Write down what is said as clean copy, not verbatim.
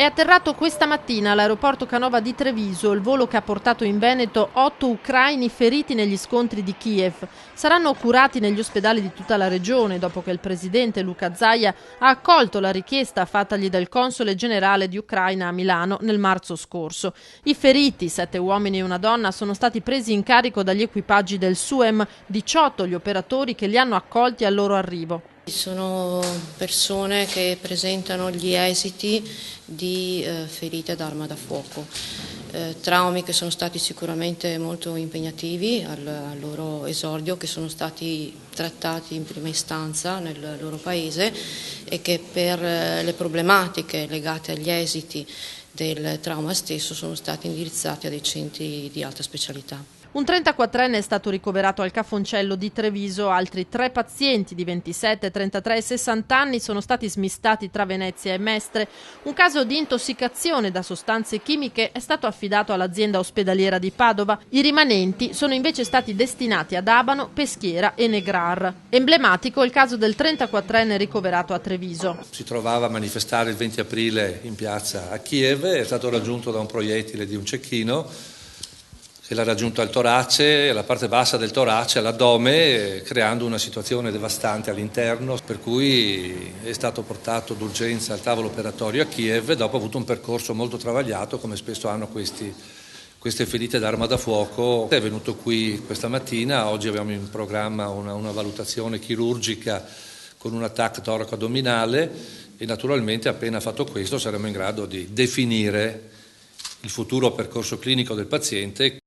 È atterrato questa mattina all'aeroporto Canova di Treviso il volo che ha portato in Veneto 8 ucraini feriti negli scontri di Kiev. Saranno curati negli ospedali di tutta la regione dopo che il presidente Luca Zaia ha accolto la richiesta fattagli dal console generale di Ucraina a Milano nel marzo scorso. I feriti, 7 uomini e una donna, sono stati presi in carico dagli equipaggi del SUEM, 18 gli operatori che li hanno accolti al loro arrivo. Sono persone che presentano gli esiti di ferite d'arma da fuoco, traumi che sono stati sicuramente molto impegnativi al loro esordio, che sono stati trattati in prima istanza nel loro paese e che per le problematiche legate agli esiti del trauma stesso sono stati indirizzati a dei centri di alta specialità. Un 34enne è stato ricoverato al Cafoncello di Treviso, altri 3 pazienti di 27, 33 e 60 anni sono stati smistati tra Venezia e Mestre. Un caso di intossicazione da sostanze chimiche è stato affidato all'azienda ospedaliera di Padova. I rimanenti sono invece stati destinati ad Abano, Peschiera e Negrar. Emblematico il caso del 34enne ricoverato a Treviso. Si trovava a manifestare il 20 aprile in piazza a Kiev, è stato raggiunto da un proiettile di un cecchino che l'ha raggiunto al torace, alla parte bassa del torace, all'addome, creando una situazione devastante all'interno, per cui è stato portato d'urgenza al tavolo operatorio a Kiev dopo ha avuto un percorso molto travagliato, come spesso hanno queste ferite d'arma da fuoco. È venuto qui questa mattina, oggi abbiamo in programma una valutazione chirurgica con un attacco toraco-addominale e naturalmente appena fatto questo saremo in grado di definire il futuro percorso clinico del paziente.